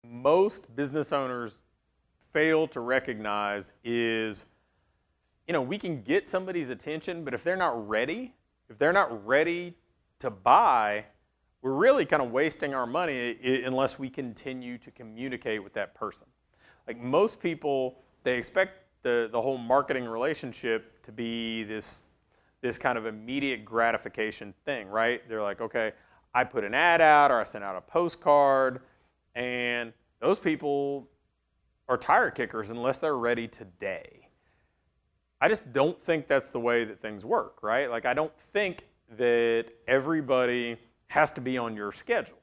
most business owners fail to recognize is, we can get somebody's attention, but if they're not ready to buy, we're really kind of wasting our money unless we continue to communicate with that person. Like most people, they expect the whole marketing relationship to be this kind of immediate gratification thing, right? They're like, okay, I put an ad out or I sent out a postcard, and those people are tire kickers unless they're ready today. I just don't think that's the way that things work, right? Like I don't think that everybody has to be on your schedule.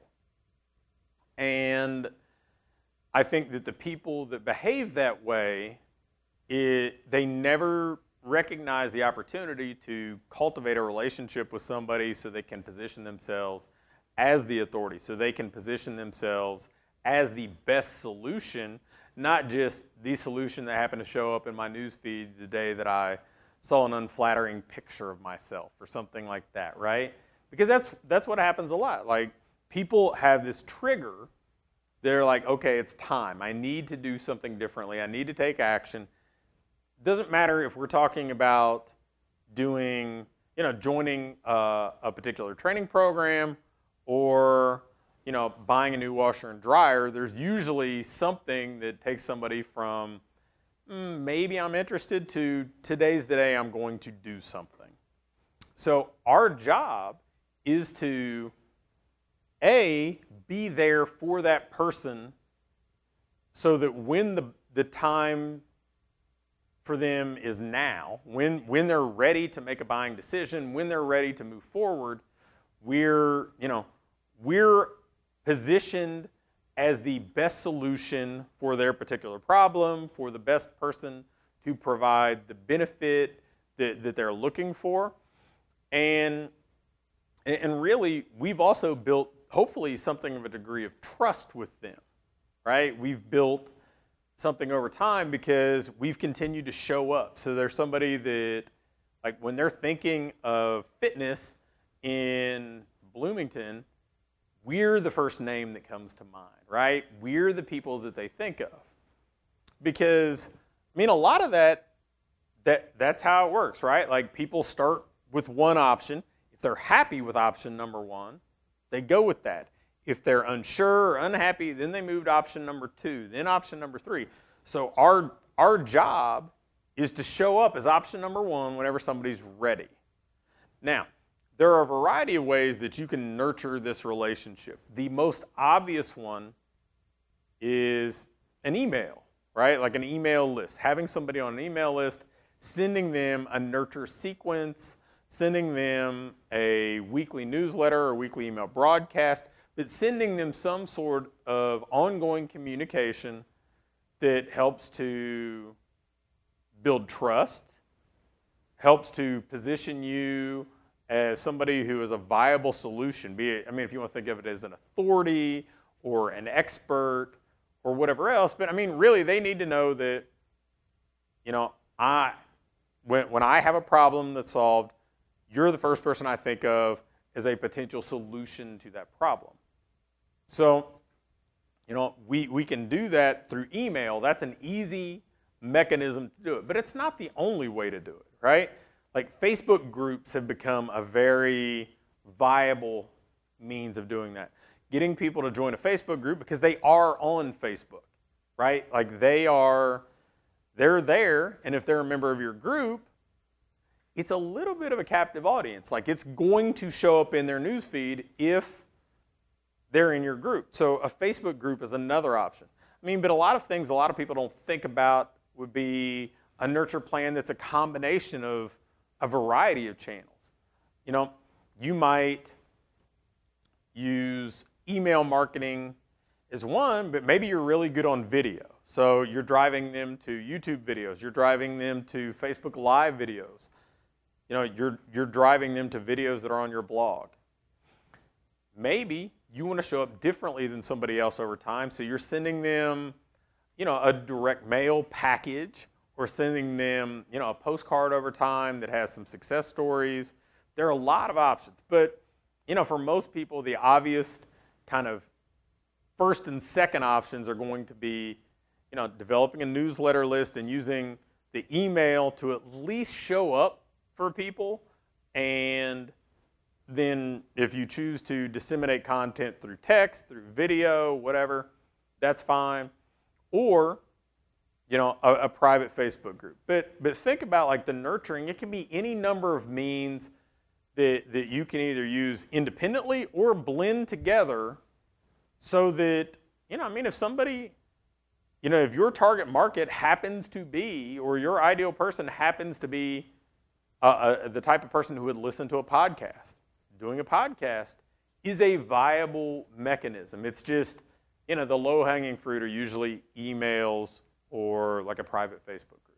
And I think that the people that behave that way, they never recognize the opportunity to cultivate a relationship with somebody so they can position themselves as the authority, so they can position themselves as the best solution, not just the solution that happened to show up in my news feed the day that I saw an unflattering picture of myself or something like that, right? Because that's what happens a lot. Like people have this trigger. They're like, okay, it's time. I need to do something differently. I need to take action. Doesn't matter if we're talking about doing, joining a particular training program or, buying a new washer and dryer. There's usually something that takes somebody from maybe I'm interested to today's the day I'm going to do something. So our job is to, A, be there for that person so that when the time for them is now, when they're ready to make a buying decision, when they're ready to move forward, we're positioned as the best solution for their particular problem, for the best person to provide the benefit that they're looking for. And really, we've also built, hopefully, something of a degree of trust with them, right? We've built something over time because we've continued to show up. So there's somebody that, like when they're thinking of fitness in Bloomington, we're the first name that comes to mind, right? We're the people that they think of. Because, a lot of that's how it works, right? Like people start with one option. If they're happy with option number one, they go with that. If they're unsure or unhappy, then they move to option number two, then option number three. So our job is to show up as option number one whenever somebody's ready. Now, there are a variety of ways that you can nurture this relationship. The most obvious one is an email, right? Like an email list. Having somebody on an email list, sending them a nurture sequence, sending them a weekly newsletter or weekly email broadcast, but sending them some sort of ongoing communication that helps to build trust, helps to position you as somebody who is a viable solution, be it, if you want to think of it as an authority or an expert or whatever else, but really they need to know that, when I have a problem that's solved, you're the first person I think of as a potential solution to that problem. So, we can do that through email. That's an easy mechanism to do it, but it's not the only way to do it, right? Like Facebook groups have become a very viable means of doing that. Getting people to join a Facebook group because they are on Facebook, right? Like they're there, and if they're a member of your group, it's a little bit of a captive audience. Like it's going to show up in their newsfeed if they're in your group. So a Facebook group is another option. But a lot of things a lot of people don't think about would be a nurture plan that's a combination of a variety of channels. You might use email marketing as one, but maybe you're really good on video. So you're driving them to YouTube videos. You're driving them to Facebook Live videos. You're driving them to videos that are on your blog. Maybe you want to show up differently than somebody else over time, so you're sending them, a direct mail package or sending them, a postcard over time that has some success stories. There are a lot of options, but, for most people, the obvious kind of first and second options are going to be, developing a newsletter list and using the email to at least show up for people. And then if you choose to disseminate content through text, through video, whatever, that's fine. Or, a private Facebook group. But think about like the nurturing. It can be any number of means that you can either use independently or blend together so that, if somebody, if your target market happens to be, or your ideal person happens to be the type of person who would listen to a podcast, doing a podcast is a viable mechanism. It's just, the low-hanging fruit are usually emails or like a private Facebook group.